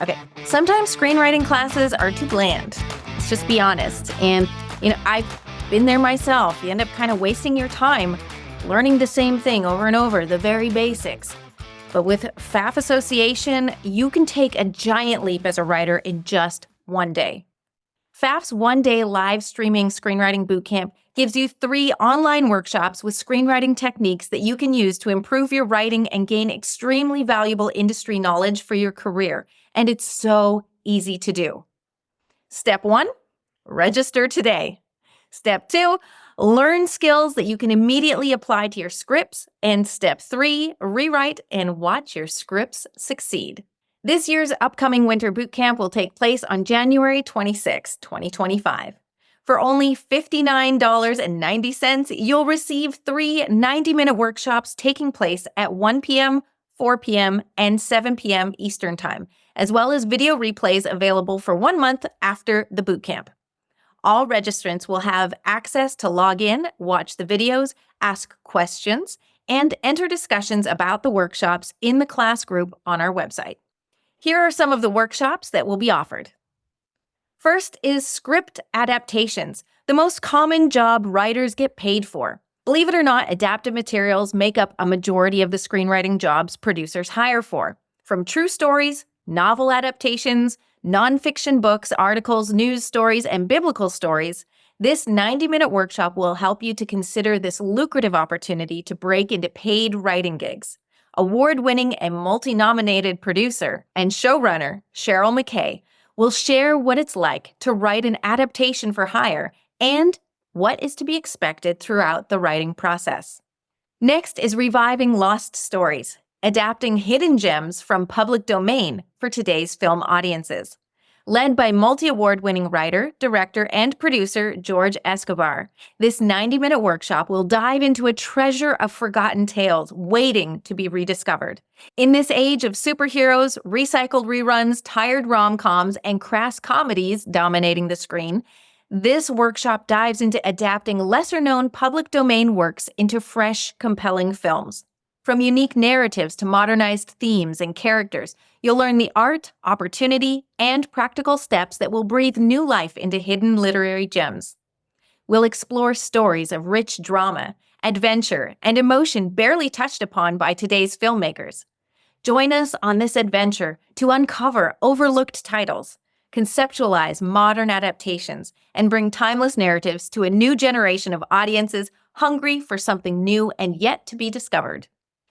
Okay, sometimes screenwriting classes are too bland. Let's just be honest. And, I've been there myself. You end up kind of wasting your time learning the same thing over and over, the very basics. But with FAF Association, you can take a giant leap as a writer in just one day. FAF's one-day live streaming screenwriting bootcamp gives you 3 online workshops with screenwriting techniques that you can use to improve your writing and gain extremely valuable industry knowledge for your career. And it's so easy to do. Step 1, register today. Step 2, learn skills that you can immediately apply to your scripts. And step 3, rewrite and watch your scripts succeed. This year's upcoming winter bootcamp will take place on January 26, 2025. For only $59.90, you'll receive 3 90-minute workshops taking place at 1 p.m., 4 p.m., and 7 p.m. Eastern Time, as well as video replays available for 1 month after the bootcamp. All registrants will have access to log in, watch the videos, ask questions, and enter discussions about the workshops in the class group on our website. Here are some of the workshops that will be offered. First is script adaptations, the most common job writers get paid for. Believe it or not, adapted materials make up a majority of the screenwriting jobs producers hire for. From true stories, novel adaptations, nonfiction books, articles, news stories, and biblical stories, this 90-minute workshop will help you to consider this lucrative opportunity to break into paid writing gigs. Award-winning and multi-nominated producer and showrunner Cheryl McKay will share what it's like to write an adaptation for hire and what is to be expected throughout the writing process. Next is reviving lost stories, adapting hidden gems from public domain for today's film audiences. Led by multi-award-winning writer, director, and producer George Escobar, this 90-minute workshop will dive into a treasure of forgotten tales waiting to be rediscovered. In this age of superheroes, recycled reruns, tired rom-coms, and crass comedies dominating the screen, this workshop dives into adapting lesser-known public domain works into fresh, compelling films. From unique narratives to modernized themes and characters, you'll learn the art, opportunity, and practical steps that will breathe new life into hidden literary gems. We'll explore stories of rich drama, adventure, and emotion barely touched upon by today's filmmakers. Join us on this adventure to uncover overlooked titles, conceptualize modern adaptations, and bring timeless narratives to a new generation of audiences hungry for something new and yet to be discovered.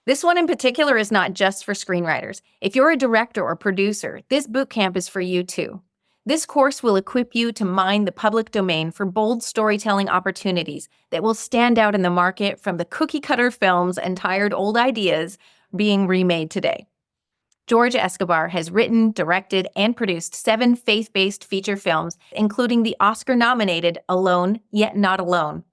This one in particular is not just for screenwriters. If you're a director or producer, this bootcamp is for you too. This course will equip you to mine the public domain for bold storytelling opportunities that will stand out in the market from the cookie-cutter films and tired old ideas being remade today. George Escobar has written, directed, and produced 7 faith-based feature films, including the Oscar-nominated Alone, Yet Not Alone.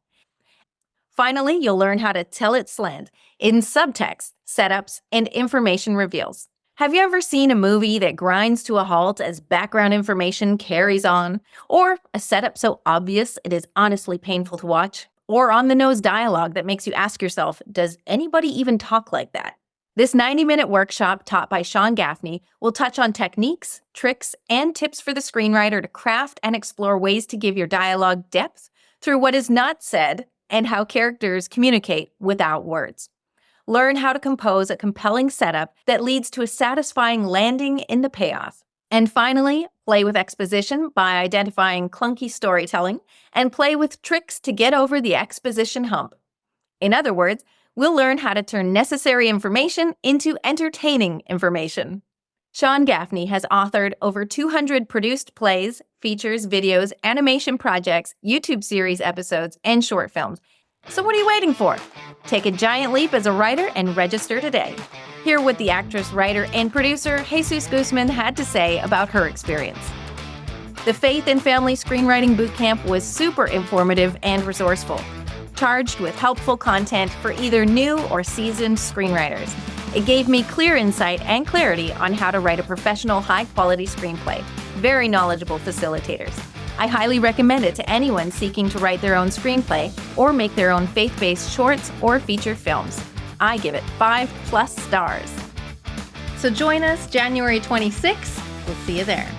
Finally, you'll learn how to tell it slant in subtext, setups, and information reveals. Have you ever seen a movie that grinds to a halt as background information carries on? Or a setup so obvious it is honestly painful to watch? Or on-the-nose dialogue that makes you ask yourself, does anybody even talk like that? This 90-minute workshop taught by Sean Gaffney will touch on techniques, tricks, and tips for the screenwriter to craft and explore ways to give your dialogue depth through what is not said and how characters communicate without words. Learn how to compose a compelling setup that leads to a satisfying landing in the payoff. And finally, play with exposition by identifying clunky storytelling and play with tricks to get over the exposition hump. In other words, we'll learn how to turn necessary information into entertaining information. Sean Gaffney has authored over 200 produced plays, features, videos, animation projects, YouTube series episodes, and short films. So what are you waiting for? Take a giant leap as a writer and register today. Hear what the actress, writer, and producer Jesus Guzman had to say about her experience. The Faith and Family Screenwriting Bootcamp was super informative and resourceful, charged with helpful content for either new or seasoned screenwriters. It gave me clear insight and clarity on how to write a professional, high-quality screenplay. Very knowledgeable facilitators. I highly recommend it to anyone seeking to write their own screenplay or make their own faith-based shorts or feature films. I give it 5+ stars. So join us January 26th We'll see you there.